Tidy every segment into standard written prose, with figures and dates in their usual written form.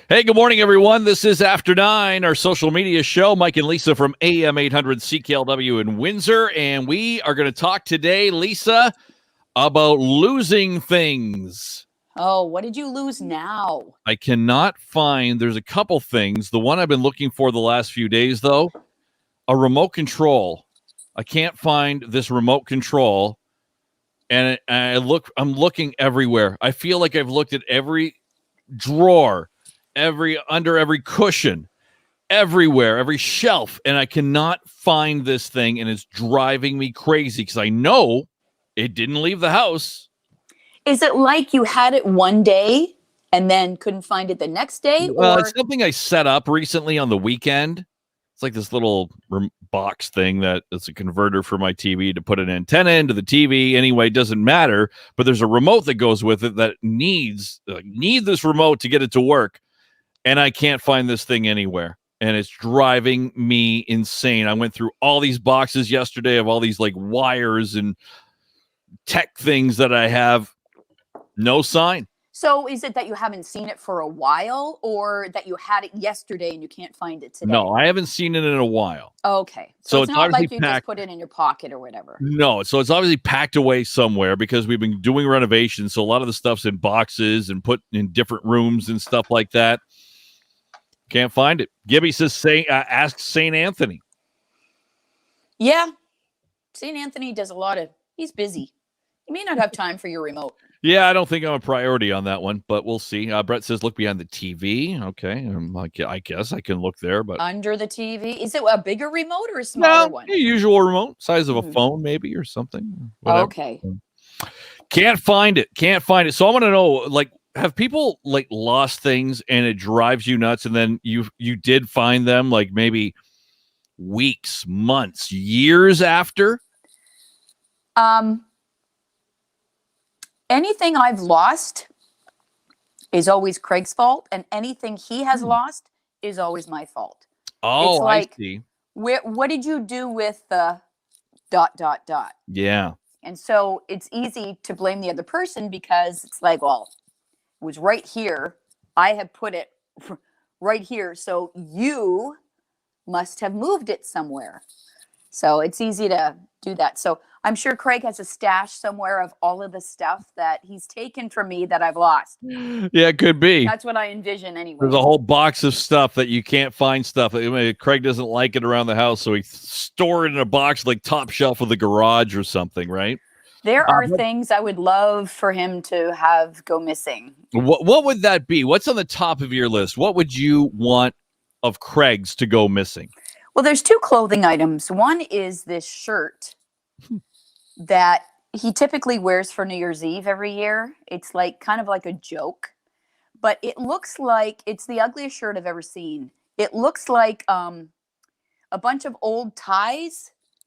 Hey, good morning, everyone. This is After 9, our social media show. Mike and Lisa from AM800 CKLW in Windsor. And we are going to talk today, Lisa, about losing things. Oh, what did you lose now? I cannot find, there's a couple things. The one I've been looking for the last few days, though, a remote control. I can't find this remote control. And I'm looking everywhere. I feel like I've looked at every drawer, under every cushion, everywhere, every shelf, and I cannot find this thing, and it's driving me crazy because I know it didn't leave the house. Is it like you had it one day and then couldn't find it the next day? Well, it's something I set up recently on the weekend. It's like this little box thing that it's a converter for my TV to put an antenna into the TV. Anyway, it doesn't matter, but there's a remote that goes with it that need this remote to get it to work. And I can't find this thing anywhere. And it's driving me insane. I went through all these boxes yesterday of all these like wires and tech things that I have. No sign. So is it that you haven't seen it for a while, or that you had it yesterday and you can't find it today? No, I haven't seen it in a while. Okay. So it's not like you just put it in your pocket or whatever. No, so it's obviously packed away somewhere because we've been doing renovations. So a lot of the stuff's in boxes and put in different rooms and stuff like that. Can't find it. Gibby says, ask St. Anthony. Yeah. St. Anthony does a lot of, he's busy. He may not have time for your remote. Yeah, I don't think I'm a priority on that one, but we'll see. Brett says, look behind the TV. Okay. I guess I can look there, but under the TV. Is it a bigger remote or a smaller one? A usual remote, size of a phone maybe or something. Whatever. Okay. Can't find it. So I want to know, like, have people like lost things and it drives you nuts, and then you did find them like maybe weeks, months, years after? Anything I've lost is always Craig's fault, and anything he has lost is always my fault. Oh, it's like, I see. What did you do with the ... Yeah. And so it's easy to blame the other person because it's like, well, it was right here. I had put it right here. So you must have moved it somewhere. So it's easy to do that. So I'm sure Craig has a stash somewhere of all of the stuff that he's taken from me that I've lost. Yeah, it could be. That's what I envision anyway. There's a whole box of stuff that you can't find stuff. I mean, Craig doesn't like it around the house, so he stored it in a box like top shelf of the garage or something, right? There are things I would love for him to have go missing. What would that be? What's on the top of your list? What would you want of Craig's to go missing? Well, there's two clothing items. One is this shirt that he typically wears for New Year's Eve every year. It's like kind of like a joke, but it looks like it's the ugliest shirt I've ever seen. It looks like a bunch of old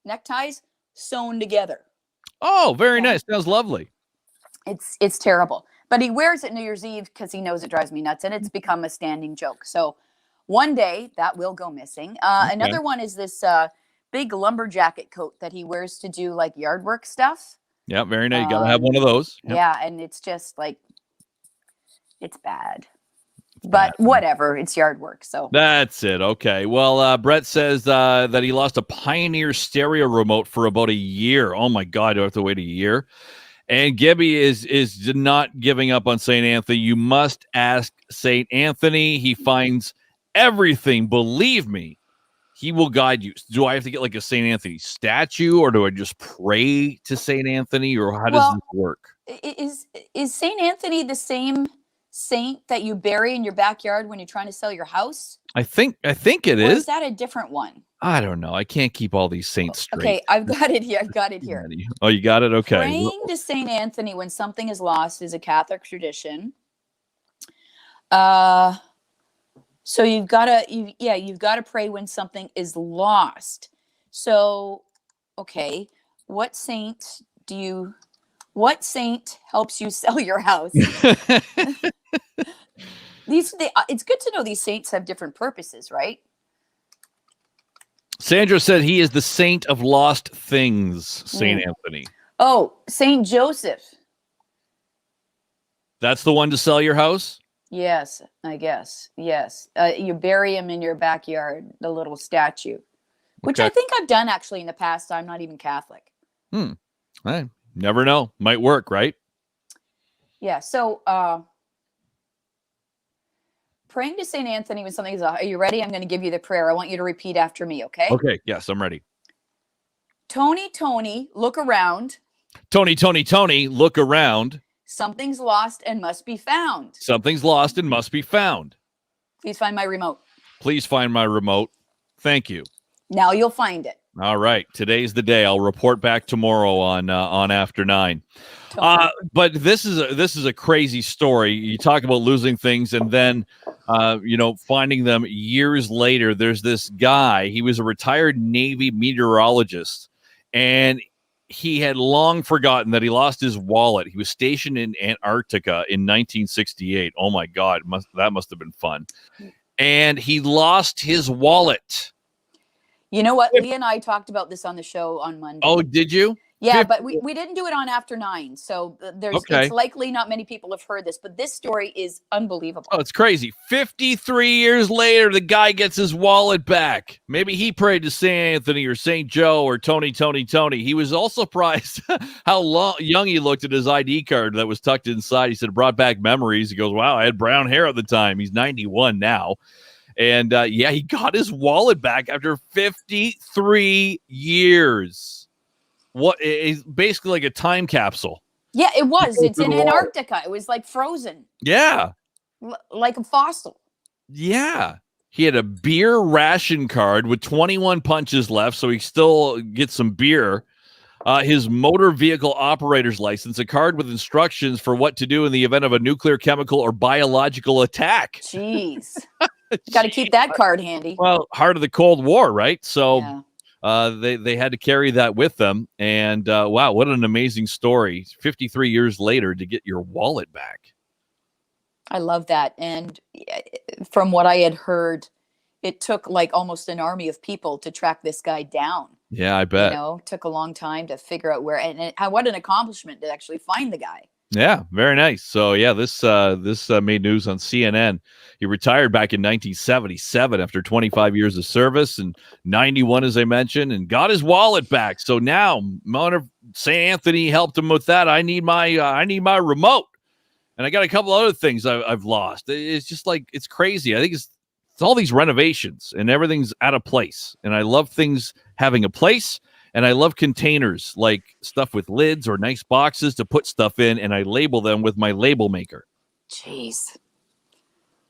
neckties sewn together. Oh, very nice. Sounds lovely. It's terrible. But he wears it New Year's Eve because he knows it drives me nuts, and it's become a standing joke. So one day that will go missing. Another one is this big lumberjacket coat that he wears to do like yard work stuff. Yeah, very nice. You got to have one of those. Yep. Yeah, and it's just like, it's bad. But whatever, it's yard work. So that's it. Okay. Well, Brett says that he lost a Pioneer stereo remote for about a year. Oh my God, do I have to wait a year? And Gibby is not giving up on St. Anthony. You must ask St. Anthony. He finds everything. Believe me, he will guide you. Do I have to get like a St. Anthony statue, or do I just pray to St. Anthony, or how does this work? Is St. Anthony the same saint that you bury in your backyard when you're trying to sell your house? I think it is. Or is that a different one? I don't know. I can't keep all these saints straight. Okay, I've got it here. Oh, you got it? Okay. Praying to St. Anthony when something is lost is a Catholic tradition. So you've got to pray when something is lost. So, okay, what saint helps you sell your house? It's good to know these saints have different purposes, right? Sandra said he is the saint of lost things, St. Anthony. Oh, St. Joseph. That's the one to sell your house? Yes, I guess. Yes. You bury him in your backyard, the little statue, which Okay. I think I've done actually in the past. I'm not even Catholic. I never know. Might work, right? Yeah. So, praying to St. Anthony when something is, are you ready? I'm going to give you the prayer. I want you to repeat after me, okay? Okay. Yes, I'm ready. Tony, Tony, look around. Tony, Tony, Tony, look around. Something's lost and must be found. Something's lost and must be found. Please find my remote. Please find my remote. Thank you. Now you'll find it. All right. Today's the day. I'll report back tomorrow on After 9. But this is a crazy story. You talk about losing things and then finding them years later. There's this guy. He was a retired Navy meteorologist, and he had long forgotten that he lost his wallet. He was stationed in Antarctica in 1968. Oh my God, that must have been fun. And he lost his wallet. You know what? Lee and I talked about this on the show on Monday. Oh, did you? Yeah, but we didn't do it on After 9. So it's likely not many people have heard this, but this story is unbelievable. Oh, it's crazy. 53 years later, the guy gets his wallet back. Maybe he prayed to St. Anthony or St. Joe or Tony, Tony, Tony. He was all surprised how young he looked at his ID card that was tucked inside. He said, it brought back memories. He goes, wow, I had brown hair at the time. He's 91 now. And he got his wallet back after 53 years. What is basically like a time capsule. Yeah, it was. It's in Antarctica. It was like frozen. Yeah. Like a fossil. Yeah. He had a beer ration card with 21 punches left, so he still gets some beer. His motor vehicle operator's license, a card with instructions for what to do in the event of a nuclear, chemical, or biological attack. Jeez. Got to keep that card handy. Well, heart of the Cold War, right? So yeah. They had to carry that with them. And wow, what an amazing story. 53 years later to get your wallet back. I love that. And from what I had heard, it took like almost an army of people to track this guy down. Yeah, I bet. It took a long time to figure out where, and what an accomplishment to actually find the guy. Yeah, very nice. So yeah, this made news on CNN. He retired back in 1977 after 25 years of service, and 91, as I mentioned, and got his wallet back. So now, St. Anthony helped him with that. I need my remote, and I got a couple other things I've lost. It's just like it's crazy. I think it's all these renovations and everything's out of place, and I love things having a place. And I love containers, like stuff with lids or nice boxes to put stuff in, and I label them with my label maker. Jeez.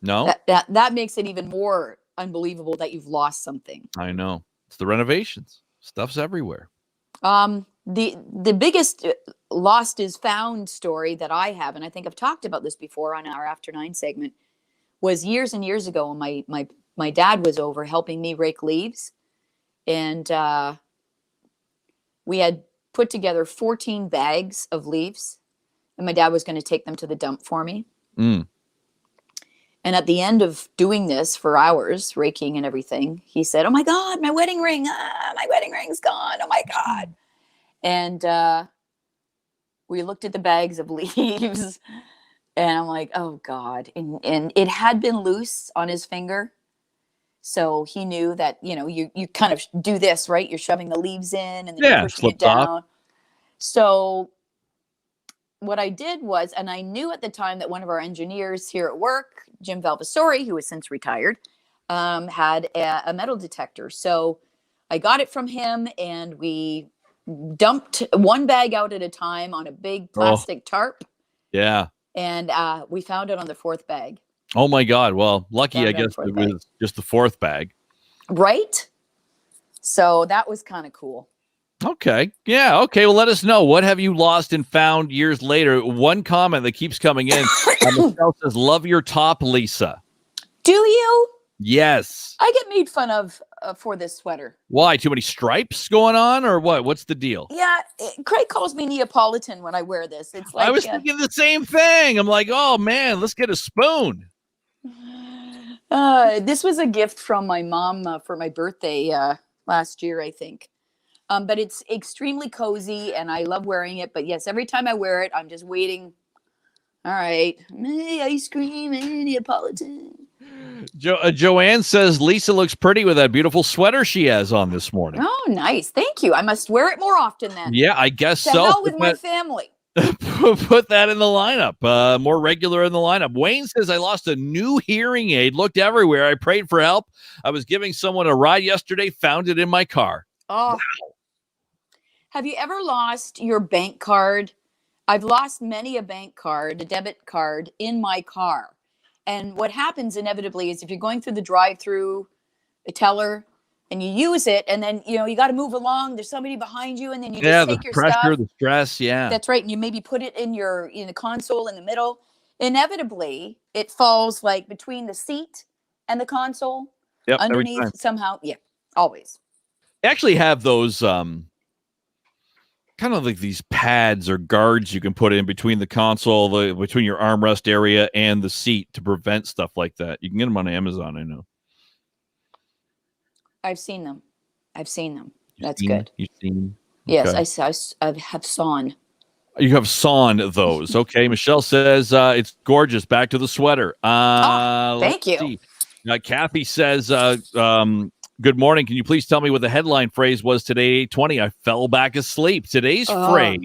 No? That makes it even more unbelievable that you've lost something. I know. It's the renovations. Stuff's everywhere. The biggest lost is found story that I have, and I think I've talked about this before on our After 9 segment, was years and years ago when my dad was over helping me rake leaves. And we had put together 14 bags of leaves, and my dad was going to take them to the dump for me. Mm. And at the end of doing this for hours, raking and everything, he said, oh my God, my wedding ring. My wedding ring's gone. Oh my God. And we looked at the bags of leaves, and I'm like, oh God. And it had been loose on his finger. So he knew that, you kind of do this, right? You're shoving the leaves in and then you're pushing it down. Off. So what I did was, and I knew at the time that one of our engineers here at work, Jim Valvasori, who has since retired, had a metal detector. So I got it from him, and we dumped one bag out at a time on a big plastic tarp. Yeah. And we found it on the fourth bag. Oh my God. Well, lucky, I guess it was just the fourth bag. Right? So that was kind of cool. Okay. Yeah. Okay. Well, let us know. What have you lost and found years later? One comment that keeps coming in says, love your top, Lisa. Do you? Yes. I get made fun of for this sweater. Why? Too many stripes going on, or what? What's the deal? Yeah. Craig calls me Neapolitan when I wear this. It's like I was thinking the same thing. I'm like, oh man, let's get a spoon. This was a gift from my mom for my birthday last year, I think. But it's extremely cozy, and I love wearing it. But yes, every time I wear it, I'm just waiting All right. Ice cream and Neapolitan. Joanne says Lisa looks pretty with that beautiful sweater she has on this morning. Oh, nice. Thank you. I must wear it more often then. Yeah, I guess To so. hell with my family. Put that in the lineup, more regular in the lineup. Wayne says, I lost a new hearing aid, looked everywhere. I prayed for help. I was giving someone a ride yesterday, found it in my car. Oh. Wow. Have you ever lost your bank card? I've lost many a bank card, a debit card in my car. And what happens inevitably is if you're going through the drive-through, a teller, and you use it, and then you got to move along. There's somebody behind you, and then you just take your pressure, stuff. The stress, yeah. That's right. And you maybe put it in the console in the middle. Inevitably, it falls like between the seat and the console. Yep, underneath somehow. Yeah, always. They actually have those kind of like these pads or guards you can put in between the console, between your armrest area and the seat to prevent stuff like that. You can get them on Amazon, I know. I've seen them. That's good. You've seen them? Yes, I have sawn. You have sawn those. Okay. Michelle says it's gorgeous. Back to the sweater. Thank you. Kathy says, good morning. Can you please tell me what the headline phrase was today, 8:20? I fell back asleep. Today's phrase.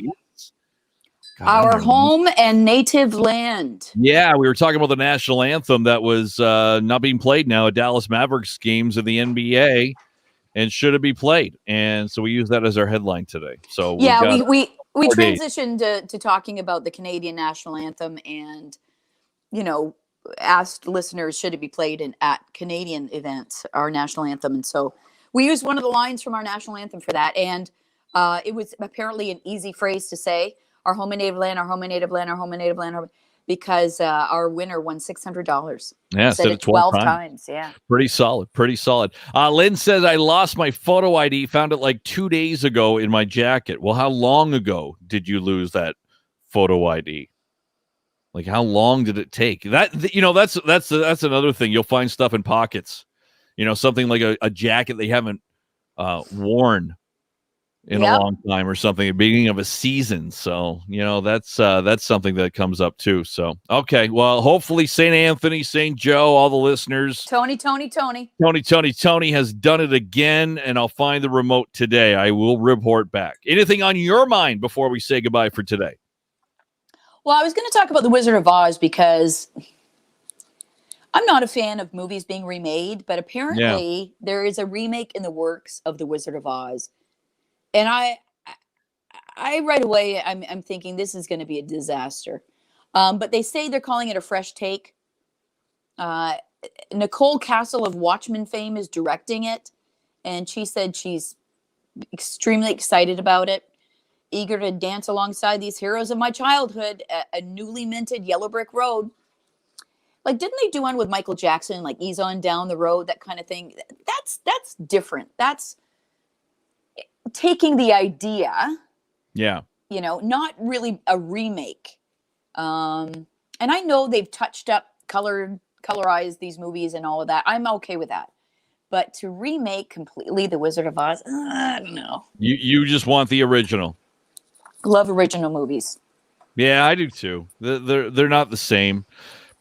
Our home and native land. Yeah, we were talking about the national anthem that was not being played now at Dallas Mavericks games of the NBA, and should it be played? And so we use that as our headline today. So yeah, we transitioned to talking about the Canadian national anthem, and asked listeners should it be played at Canadian events, our national anthem, and so we used one of the lines from our national anthem for that, and it was apparently an easy phrase to say. Our home and native land, our home and native land, our home and native land, because our winner won $600. Yeah, said it 12 times. Yeah. Pretty solid. Lynn says, I lost my photo ID, found it like 2 days ago in my jacket. Well, how long ago did you lose that photo ID? Like, how long did it take? That's another thing. You'll find stuff in pockets. Something like a jacket they haven't worn in a long time or something, at the beginning of a season. So, that's something that comes up too. So, okay. Well, hopefully St. Anthony, St. Joe, all the listeners. Tony has done it again, and I'll find the remote today. I will report back. Anything on your mind before we say goodbye for today? Well, I was going to talk about The Wizard of Oz because I'm not a fan of movies being remade, but apparently there is a remake in the works of The Wizard of Oz. And I right away, I'm thinking this is going to be a disaster. But they say they're calling it a fresh take. Nicole Castle of Watchmen fame is directing it. And she said she's extremely excited about it. Eager to dance alongside these heroes of my childhood at a newly minted yellow brick road. Like, didn't they do one with Michael Jackson, like Ease On Down the Road, that kind of thing? That's different. That's taking the idea, not really a remake. And I know they've touched up, colorized these movies and all of that. I'm okay with that. But to remake completely The Wizard of Oz, I don't know. You just want the original. Love original movies. Yeah, I do too. They're not the same,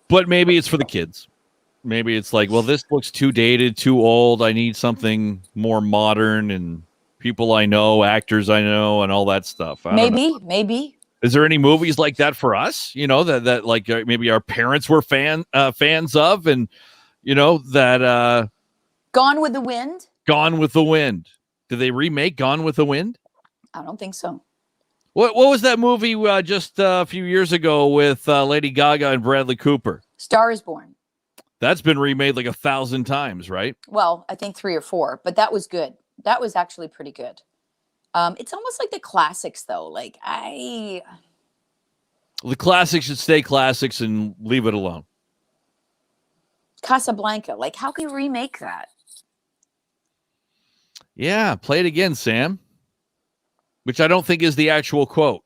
but maybe it's for the kids. Maybe it's like, well, this looks too dated, too old. I need something more modern and people I know, actors I know, and all that stuff. Maybe. Is there any movies like that for us? That like maybe our parents were fans of, and that. Gone with the Wind. Gone with the Wind. Did they remake Gone with the Wind? I don't think so. What was that movie just a few years ago with Lady Gaga and Bradley Cooper? Star is Born. That's been remade like 1,000 times, right? Well, I think 3 or 4, but that was good. That was actually pretty good. It's almost like the classics, though. The classics should stay classics and leave it alone. Casablanca. How can you remake that? Yeah, play it again, Sam. Which I don't think is the actual quote.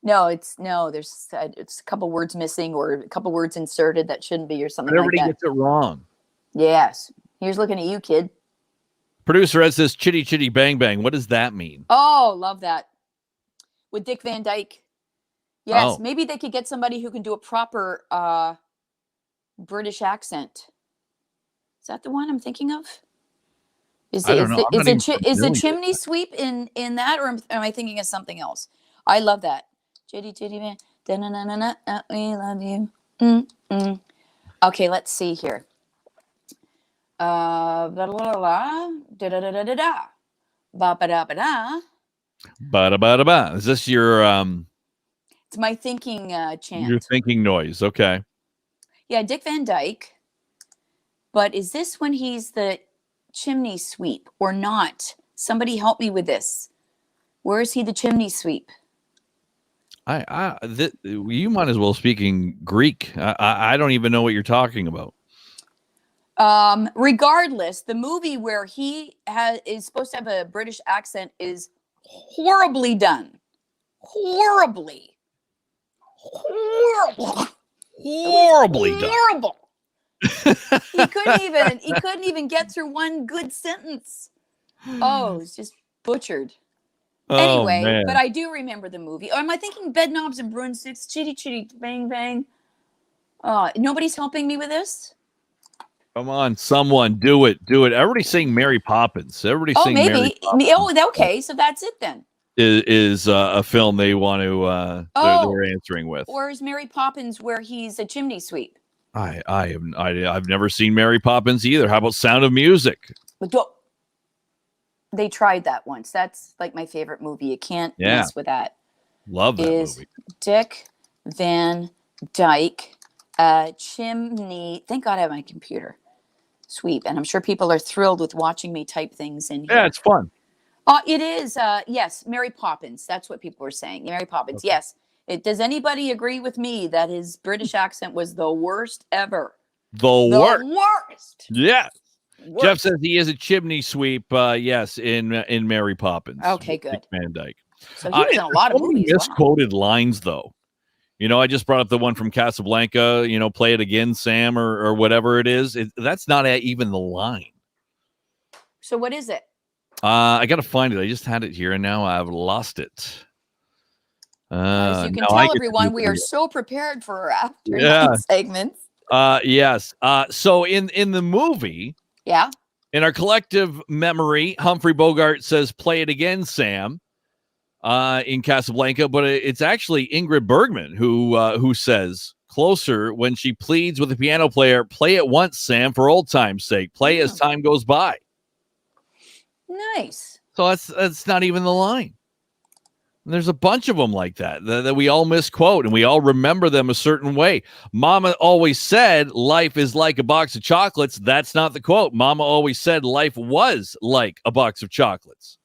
No, there's it's a couple words missing or a couple words inserted that shouldn't be or something Everybody like that. Gets it wrong. Yes. Here's looking at you, kid. Producer Ed says, chitty chitty bang bang. What does that mean? Oh, love that. With Dick Van Dyke. Yes, maybe they could get somebody who can do a proper British accent. Is that the one I'm thinking of? I don't know. I'm not even Is the familiar. chimney sweep in that, or am I thinking of something else? I love that. Chitty chitty man, da-na-na-na-na, we love you. Mm-mm. Okay, let's see here. Blah, blah, blah, blah, da da da da da da, ba ba da ba da. Ba-da-ba-da-ba. Is this your It's my thinking your chant. thinking noise? Okay. Yeah, Dick Van Dyke. But is this when he's the chimney sweep or not? Somebody help me with this. Where is he the chimney sweep? You might as well speaking Greek. I don't even know what you're talking about. Regardless, the movie where he is supposed to have a British accent is horribly done. Horribly Horribly done. horrible. He couldn't even get through one good sentence. Oh, it's just butchered. Oh, Anyway, man. but I do remember the movie. Or am I thinking Bed Knobs and Broomsticks? Chitty chitty bang bang. Nobody's helping me with this. Come on, someone do it. Everybody's saying Mary Poppins. Everybody's saying Maybe. Mary Poppins. Oh, okay. So that's it then. Is a film they want to they're answering with. Or is Mary Poppins where he's a chimney sweep? I've never seen Mary Poppins either. How about Sound of Music? They tried that once. That's like my favorite movie. You can't mess with that. Love that movie. Dick Van Dyke, chimney. Thank God I have my computer. Sweep. And I'm sure people are thrilled with watching me type things in here. Yeah, it's fun. It is. Yes, Mary Poppins. That's what people were saying. Mary Poppins. Okay. Yes. Does anybody agree with me that his British accent was the worst ever? The worst. Yeah. Worst. Jeff says he is a chimney sweep. Yes, in Mary Poppins. Okay, good. Dick Van Dyke. So he was in a lot of movies. Misquoted lines, though. I just brought up the one from Casablanca. Play it again, Sam, or whatever it is. That's not even the line. So what is it? I got to find it. I just had it here, and now I've lost it. As you can tell, everyone, we are so prepared for our afternoon segments. Yes. So in the movie, in our collective memory, Humphrey Bogart says, "Play it again, Sam," in Casablanca, but it's actually Ingrid Bergman who says closer when she pleads with the piano player, "Play it once, Sam, for old time's sake. Play as time goes by." Nice. So that's not even the line. And there's a bunch of them like that we all misquote, and we all remember them a certain way. Mama always said life is like a box of chocolates. That's not the quote. Mama always said life was like a box of chocolates.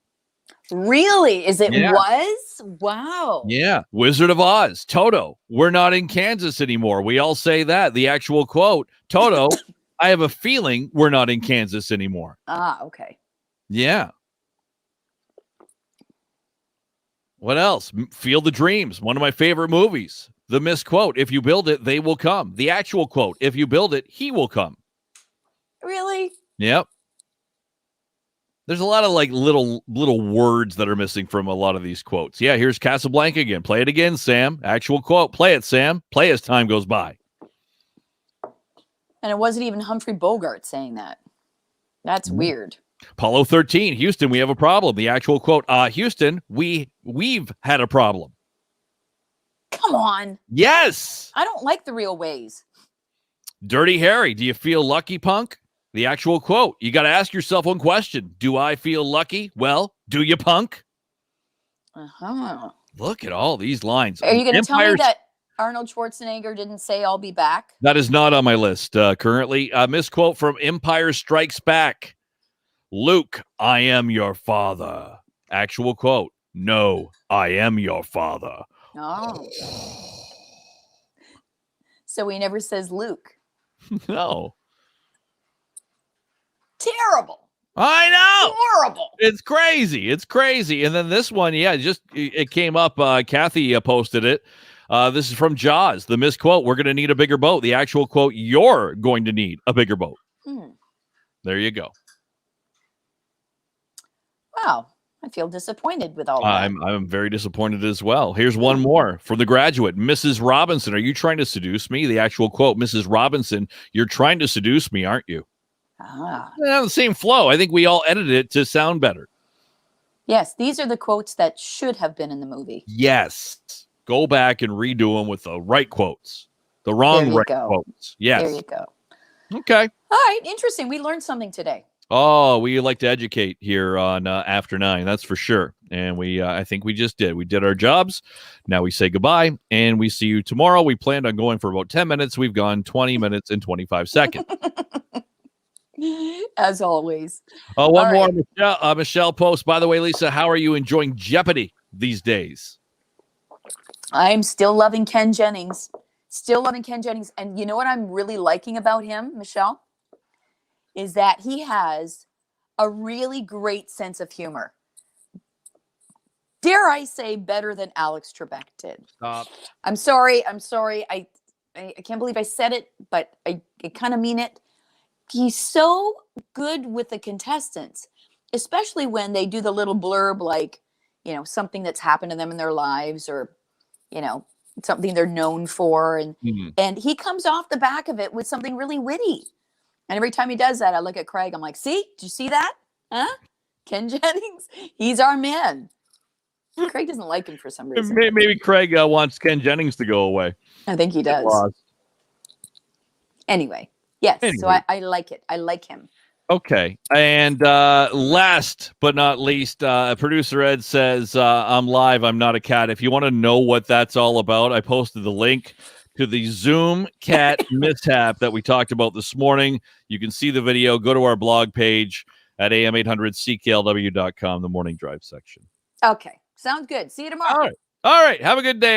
Really? Is it was? Wow. Yeah. Wizard of Oz, Toto, we're not in Kansas anymore. We all say that. The actual quote, Toto, I have a feeling we're not in Kansas anymore. Okay. Yeah. What else? Field of Dreams, one of my favorite movies. The misquote, if you build it, they will come. The actual quote, if you build it, he will come. Really? Yep. There's a lot of like little words that are missing from a lot of these quotes. Yeah, here's Casablanca again. Play it again, Sam. Actual quote. Play it, Sam. Play as time goes by. And it wasn't even Humphrey Bogart saying that. That's weird. Apollo 13, Houston, we have a problem. The actual quote, Houston, we've had a problem. Come on. Yes. I don't like the real ways. Dirty Harry, do you feel lucky, punk? The actual quote, you got to ask yourself one question. Do I feel lucky? Well, do you, punk? Look at all these lines. Are you going to tell me that Arnold Schwarzenegger didn't say I'll be back? That is not on my list currently. Misquote from Empire Strikes Back. Luke, I am your father. Actual quote, no, I am your father. Oh. So he never says Luke. No. Terrible. I know. Horrible. It's crazy. And then this one, it came up. Kathy posted it. This is from Jaws. The misquote, we're going to need a bigger boat. The actual quote, you're going to need a bigger boat. There you go. Wow. I feel disappointed with all of that. I'm very disappointed as well. Here's one more from The Graduate. Mrs. Robinson, are you trying to seduce me? The actual quote, Mrs. Robinson, you're trying to seduce me, aren't you? The same flow. I think we all edited it to sound better. Yes, these are the quotes that should have been in the movie. Yes. Go back and redo them with the right quotes. The wrong right quotes. Yes. There you go. Okay. All right. Interesting. We learned something today. Oh, we like to educate here on After 9. That's for sure. And I think we just did. We did our jobs. Now we say goodbye, and we see you tomorrow. We planned on going for about 10 minutes. We've gone 20 minutes and 25 seconds. As always. One more. Michelle post. By the way, Lisa, how are you enjoying Jeopardy these days? I'm still loving Ken Jennings. And you know what I'm really liking about him, Michelle? Is that he has a really great sense of humor. Dare I say better than Alex Trebek did. Stop. I'm sorry. I can't believe I said it, but I kind of mean it. He's so good with the contestants, especially when they do the little blurb, like, something that's happened to them in their lives, or, something they're known for. And he comes off the back of it with something really witty. And every time he does that, I look at Craig. I'm like, see? Did you see that? Huh? Ken Jennings? He's our man. Craig doesn't like him for some reason. Maybe Craig wants Ken Jennings to go away. I think he does. Anyway. Yes. So I like it. I like him. Okay. And last but not least, producer Ed says, I'm live. I'm not a cat. If you want to know what that's all about, I posted the link to the Zoom cat mishap that we talked about this morning. You can see the video. Go to our blog page at AM800CKLW.com, the morning drive section. Okay. Sounds good. See you tomorrow. All right. Have a good day.